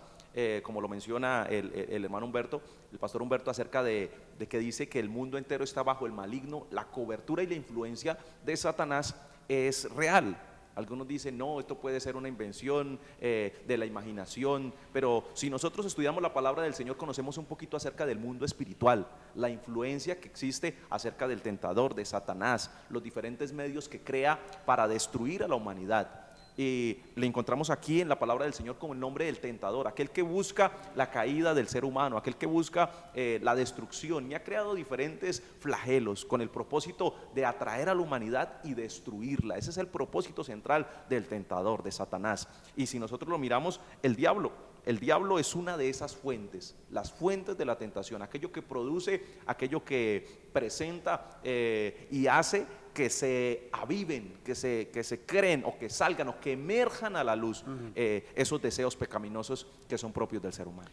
como lo menciona el hermano Humberto, el pastor Humberto, acerca de que dice que el mundo entero está bajo el maligno, la cobertura y la influencia de Satanás es real. Algunos dicen, no, esto puede ser una invención de la imaginación, pero si nosotros estudiamos la palabra del Señor, conocemos un poquito acerca del mundo espiritual, la influencia que existe acerca del tentador, de Satanás, los diferentes medios que crea para destruir a la humanidad. Y le encontramos aquí en la palabra del Señor como el nombre del tentador, aquel que busca la caída del ser humano, aquel que busca la destrucción, y ha creado diferentes flagelos con el propósito de atraer a la humanidad y destruirla. Ese es el propósito central del tentador, de Satanás. Y si nosotros lo miramos, el diablo es una de esas fuentes, las fuentes de la tentación, aquello que produce, aquello que presenta y hace que se aviven, que se creen o que salgan o que emerjan a la luz esos deseos pecaminosos que son propios del ser humano.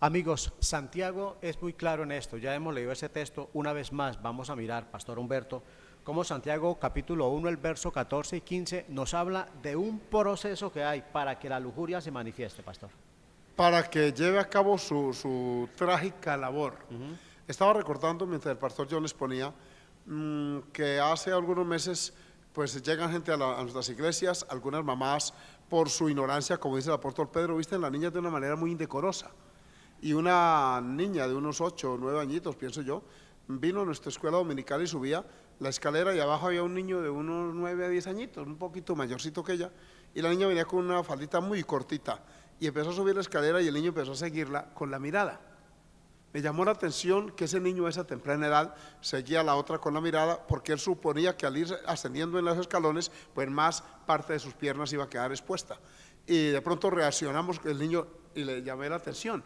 Amigos, Santiago es muy claro en esto, ya hemos leído ese texto, una vez más vamos a mirar, pastor Humberto, cómo Santiago capítulo 1, el verso 14 y 15 nos habla de un proceso que hay para que la lujuria se manifieste, pastor. Para que lleve a cabo su trágica labor. Estaba recordando mientras el pastor John les ponía que hace algunos meses pues llegan gente a nuestras iglesias, algunas mamás por su ignorancia, como dice el apóstol Pedro, visten a las niñas de una manera muy indecorosa. Y una niña de unos 8 o 9 añitos, pienso yo, vino a nuestra escuela dominical y subía la escalera y abajo había un niño de unos 9 a 10 añitos, un poquito mayorcito que ella, y la niña venía con una faldita muy cortita y empezó a subir la escalera y el niño empezó a seguirla con la mirada. Me llamó la atención que ese niño a esa temprana edad seguía a la otra con la mirada, porque él suponía que al ir ascendiendo en los escalones, pues más parte de sus piernas iba a quedar expuesta. Y de pronto reaccionamos el niño y le llamé la atención.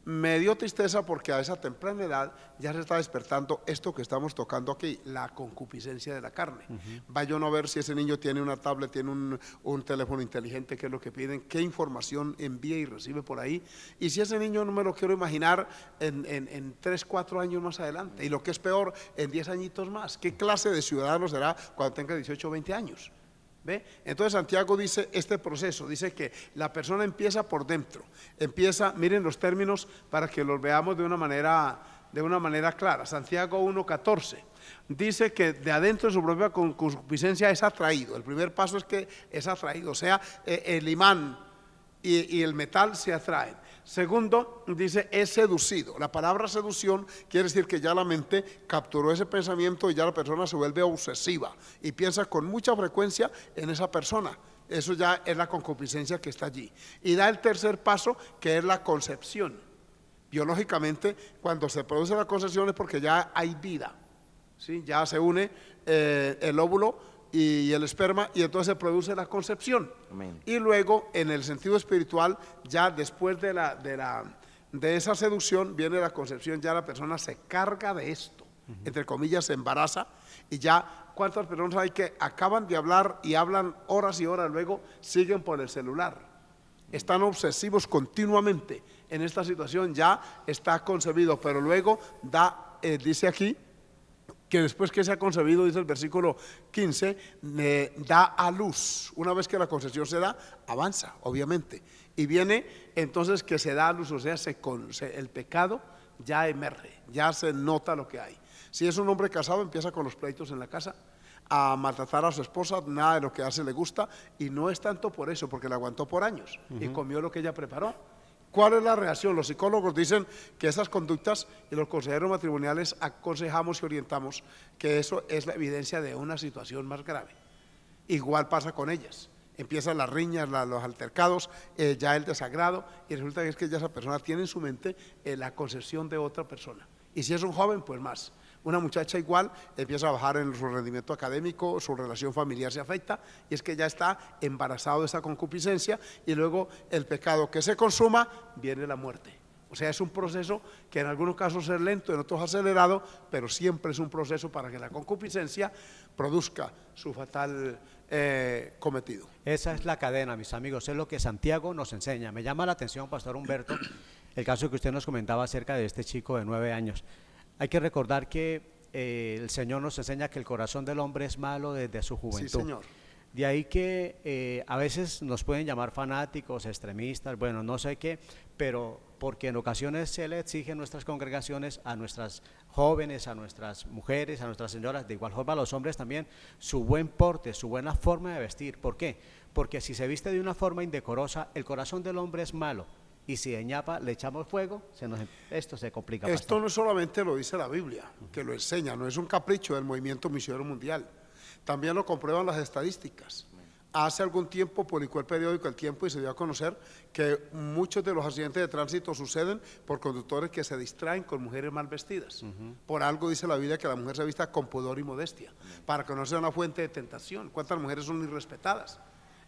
Me dio tristeza porque a esa temprana edad ya se está despertando esto que estamos tocando aquí, la concupiscencia de la carne. Vaya uno a ver si ese niño tiene una tablet, tiene un teléfono inteligente, qué es lo que piden, qué información envía y recibe por ahí. Y si ese niño no me lo quiero imaginar en 3, 4 años más adelante. Y lo que es peor, en 10 añitos más. ¿Qué clase de ciudadano será cuando tenga 18 o 20 años? ¿Ve? Entonces Santiago dice este proceso, dice que la persona empieza por dentro, miren los términos para que los veamos de una manera clara. Santiago 1:14 dice que de adentro de su propia concupiscencia es atraído. El primer paso es que es atraído, o sea, el imán y el metal se atraen. Segundo, dice es seducido. La palabra seducción quiere decir que ya la mente capturó ese pensamiento y ya la persona se vuelve obsesiva y piensa con mucha frecuencia en esa persona. Eso ya es la concupiscencia que está allí. Y da el tercer paso, que es la concepción. Biológicamente, cuando se produce la concepción es porque ya hay vida, ¿sí? Ya se une el óvulo y el esperma, y entonces se produce la concepción. Amén. Y luego, en el sentido espiritual, ya después de esa seducción viene la concepción. Ya la persona se carga de esto, entre comillas, se embaraza, y ya cuántas personas hay que acaban de hablar y hablan horas y horas, luego siguen por el celular, están obsesivos continuamente en esta situación. Ya está concebido, pero luego dice aquí que después que se ha concebido, dice el versículo 15, da a luz. Una vez que la concepción se da, avanza, obviamente, y viene entonces que se da a luz, o sea, el pecado ya emerge, ya se nota lo que hay. Si es un hombre casado, empieza con los pleitos en la casa, a maltratar a su esposa, nada de lo que hace le gusta, y no es tanto por eso, porque la aguantó por años y comió lo que ella preparó. ¿Cuál es la reacción? Los psicólogos dicen que esas conductas, y los consejeros matrimoniales aconsejamos y orientamos que eso es la evidencia de una situación más grave. Igual pasa con ellas. Empiezan las riñas, los altercados, ya el desagrado, y resulta que es que ya esa persona tiene en su mente la concepción de otra persona. Y si es un joven, pues más. Una muchacha igual empieza a bajar en su rendimiento académico, su relación familiar se afecta, y es que ya está embarazado de esa concupiscencia, y luego el pecado que se consuma, viene la muerte. O sea, es un proceso que en algunos casos es lento, en otros acelerado, pero siempre es un proceso para que la concupiscencia produzca su fatal cometido. Esa es la cadena, mis amigos, es lo que Santiago nos enseña. Me llama la atención, Pastor Humberto, el caso que usted nos comentaba acerca de este chico de 9 años. Hay que recordar que el Señor nos enseña que el corazón del hombre es malo desde su juventud. Sí, Señor. De ahí que a veces nos pueden llamar fanáticos, extremistas, bueno, no sé qué, pero porque en ocasiones se le exige en nuestras congregaciones a nuestras jóvenes, a nuestras mujeres, a nuestras señoras, de igual forma a los hombres también, su buen porte, su buena forma de vestir. ¿Por qué? Porque si se viste de una forma indecorosa, el corazón del hombre es malo. Y si de ñapa le echamos fuego, esto se complica. Esto bastante. no solamente lo dice la Biblia, que lo enseña, no es un capricho del movimiento misionero mundial. También lo comprueban las estadísticas. Hace algún tiempo publicó el periódico El Tiempo y se dio a conocer que muchos de los accidentes de tránsito suceden por conductores que se distraen con mujeres mal vestidas. Por algo dice la Biblia que la mujer se vista con pudor y modestia, para que no sea una fuente de tentación. ¿Cuántas mujeres son irrespetadas?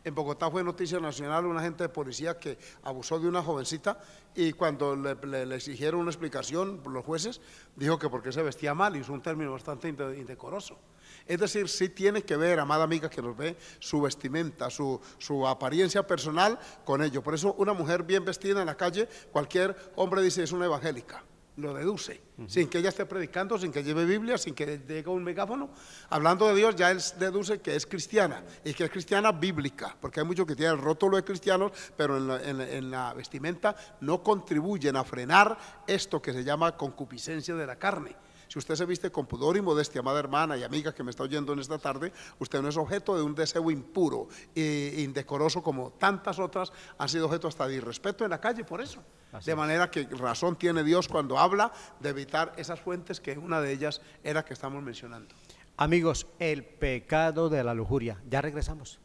En Bogotá fue noticia nacional un agente de policía que abusó de una jovencita, y cuando le exigieron una explicación los jueces, dijo que porque se vestía mal, y usó un término bastante indecoroso. Es decir, sí tiene que ver, amada amiga que nos ve, su vestimenta, su apariencia personal con ello. Por eso una mujer bien vestida en la calle, cualquier hombre dice es una evangélica. Lo deduce, sin que ella esté predicando, sin que lleve Biblia, sin que llegue un megáfono, hablando de Dios, ya él deduce que es cristiana, y que es cristiana bíblica, porque hay muchos que tienen el rótulo de cristianos, pero en la vestimenta no contribuyen a frenar esto que se llama concupiscencia de la carne. Si usted se viste con pudor y modestia, amada hermana y amiga que me está oyendo en esta tarde, usted no es objeto de un deseo impuro e indecoroso como tantas otras han sido objeto hasta de irrespeto en la calle por eso. De manera que razón tiene Dios cuando habla de evitar esas fuentes, que una de ellas era que estamos mencionando. Amigos, el pecado de la lujuria. Ya regresamos.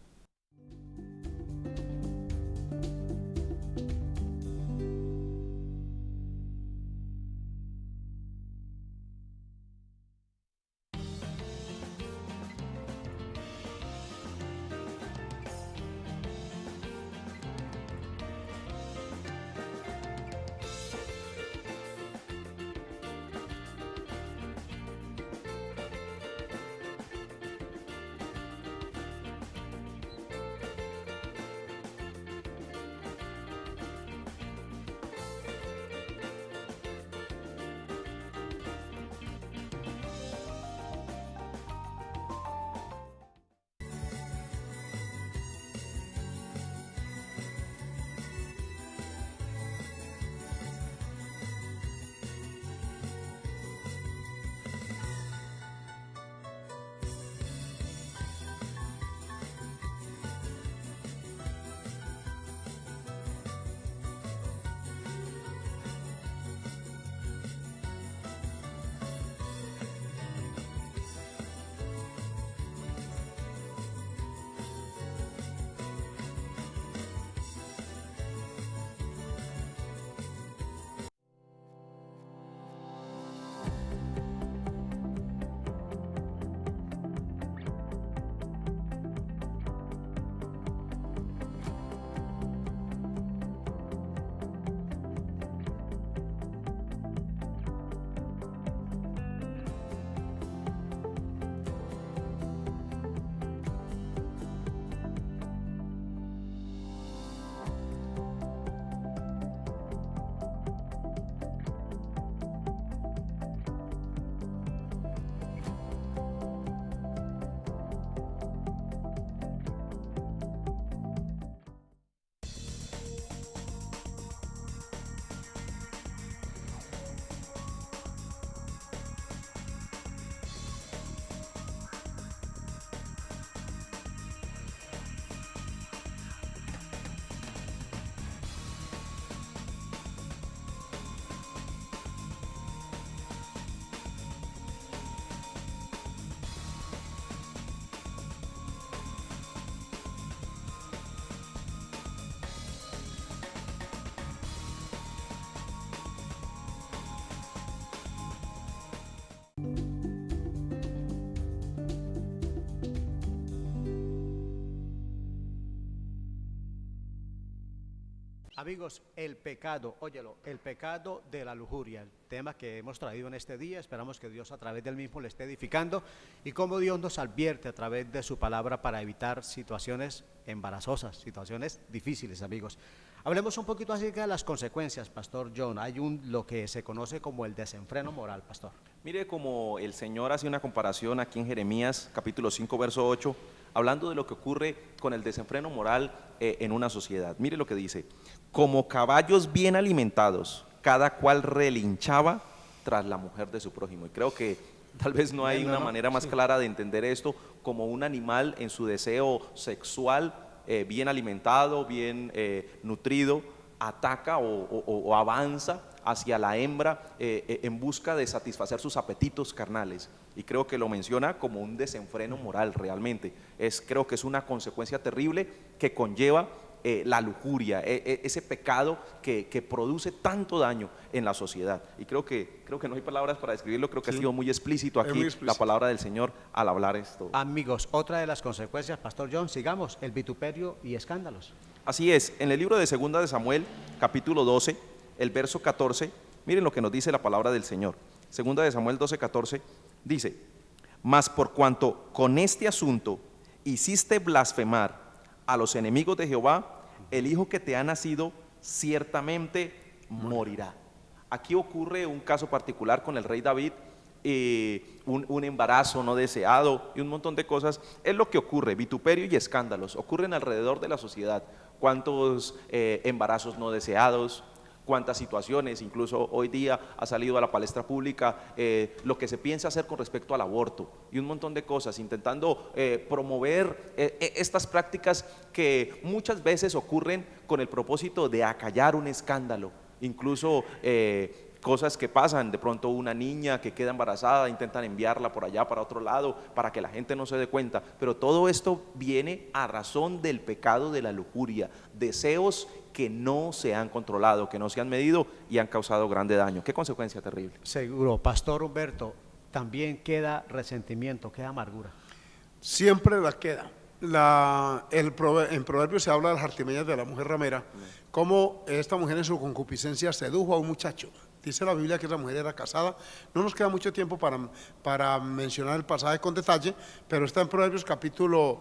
Amigos, el pecado, óyelo, el pecado de la lujuria, el tema que hemos traído en este día. Esperamos que Dios a través del mismo le esté edificando y cómo Dios nos advierte a través de su palabra para evitar situaciones embarazosas, situaciones difíciles, amigos. Hablemos un poquito acerca de las consecuencias, Pastor John. Hay lo que se conoce como el desenfreno moral, Pastor. Mire como el Señor hace una comparación aquí en Jeremías capítulo 5 verso 8, hablando de lo que ocurre con el desenfreno moral en una sociedad. Mire lo que dice: como caballos bien alimentados, cada cual relinchaba tras la mujer de su prójimo. Y creo que tal vez no hay una manera más clara de entender esto, como un animal en su deseo sexual, bien alimentado, bien nutrido, ataca o avanza hacia la hembra en busca de satisfacer sus apetitos carnales. Y creo que lo menciona como un desenfreno moral realmente. Creo que es una consecuencia terrible que conlleva la lujuria, ese pecado que produce tanto daño en la sociedad. Y creo que no hay palabras para describirlo. Creo que ha sido muy explícito aquí la palabra del Señor al hablar esto. Amigos, otra de las consecuencias, Pastor John, sigamos, el vituperio y escándalos. Así es, en el libro de Segunda de Samuel, capítulo 12, el verso 14, miren lo que nos dice la palabra del Señor. Segunda de Samuel 12, 14, dice: mas por cuanto con este asunto hiciste blasfemar a los enemigos de Jehová, el hijo que te ha nacido ciertamente morirá. Aquí ocurre un caso particular con el rey David, un embarazo no deseado y un montón de cosas. Es lo que ocurre, vituperio y escándalos ocurren alrededor de la sociedad. Cuántos embarazos no deseados, cuántas situaciones, incluso hoy día ha salido a la palestra pública lo que se piensa hacer con respecto al aborto y un montón de cosas, intentando promover estas prácticas que muchas veces ocurren con el propósito de acallar un escándalo, incluso cosas que pasan, de pronto una niña que queda embarazada, intentan enviarla por allá para otro lado para que la gente no se dé cuenta, pero todo esto viene a razón del pecado de la lujuria, deseos que no se han controlado, que no se han medido y han causado grande daño. Qué consecuencia terrible. Seguro, Pastor Humberto, también queda resentimiento, queda amargura. Siempre la queda. En Proverbios se habla de las artimañas de la mujer ramera, cómo esta mujer en su concupiscencia sedujo a un muchacho. Dice la Biblia que esa mujer era casada. No nos queda mucho tiempo para mencionar el pasaje con detalle, pero está en Proverbios capítulo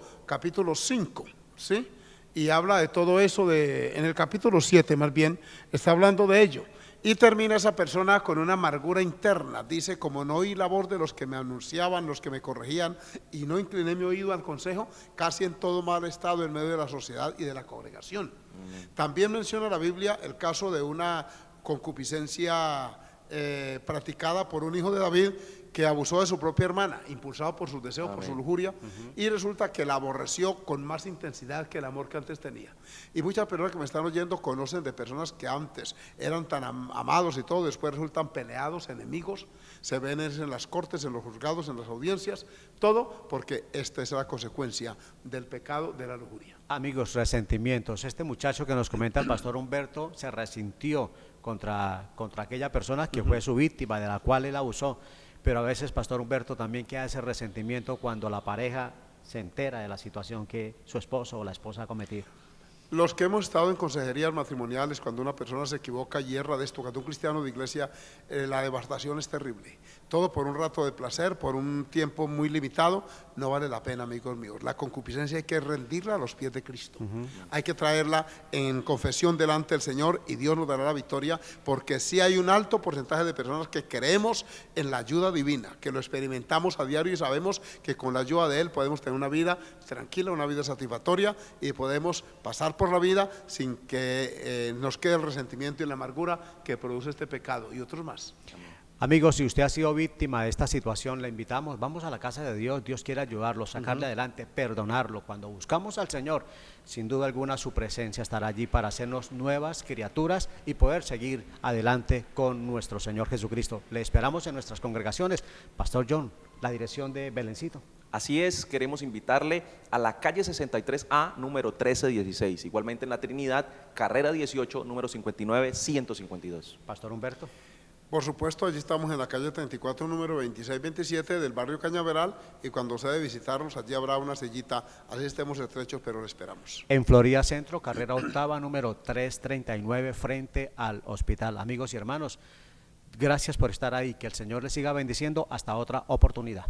5, ¿sí? Y habla de todo eso, en el capítulo 7 más bien, está hablando de ello. Y termina esa persona con una amargura interna. Dice: como no oí la voz de los que me anunciaban, los que me corregían, y no incliné mi oído al consejo, casi en todo mal estado en medio de la sociedad y de la congregación. También menciona la Biblia el caso de una concupiscencia practicada por un hijo de David que abusó de su propia hermana, impulsado por sus deseos, por su lujuria, y resulta que la aborreció con más intensidad que el amor que antes tenía. Y muchas personas que me están oyendo conocen de personas que antes eran tan amados y todo, después resultan peleados, enemigos, se ven en las cortes, en los juzgados, en las audiencias, todo porque esta es la consecuencia del pecado de la lujuria. Amigos, resentimientos. Este muchacho que nos comenta el Pastor Humberto se resintió contra aquella persona que fue su víctima, de la cual él abusó. Pero a veces, Pastor Humberto, también queda ese resentimiento cuando la pareja se entera de la situación que su esposo o la esposa ha cometido. Los que hemos estado en consejerías matrimoniales, cuando una persona se equivoca y erra de esto, cuando un cristiano de iglesia, la devastación es terrible. Todo por un rato de placer, por un tiempo muy limitado, no vale la pena, amigos míos. La concupiscencia hay que rendirla a los pies de Cristo. Hay que traerla en confesión delante del Señor y Dios nos dará la victoria, porque sí hay un alto porcentaje de personas que creemos en la ayuda divina, que lo experimentamos a diario y sabemos que con la ayuda de Él podemos tener una vida tranquila, una vida satisfactoria y podemos pasar por la vida sin que nos quede el resentimiento y la amargura que produce este pecado y otros más. Amigos, si usted ha sido víctima de esta situación, le invitamos, vamos a la casa de Dios. Dios quiere ayudarlo, sacarle adelante, perdonarlo. Cuando buscamos al Señor, sin duda alguna su presencia estará allí para hacernos nuevas criaturas y poder seguir adelante con nuestro Señor Jesucristo. Le esperamos en nuestras congregaciones. Pastor John, la dirección de Belencito. Así es, queremos invitarle a la calle 63A, número 1316, igualmente en la Trinidad, carrera 18, número 59, 152. Pastor Humberto. Por supuesto, allí estamos en la calle 34, número 2627 del barrio Cañaveral, y cuando sea de visitarnos, allí habrá una sillita, así estemos estrechos, pero le esperamos. En Florida Centro, carrera octava, número 339, frente al hospital. Amigos y hermanos, gracias por estar ahí, que el Señor les siga bendiciendo hasta otra oportunidad.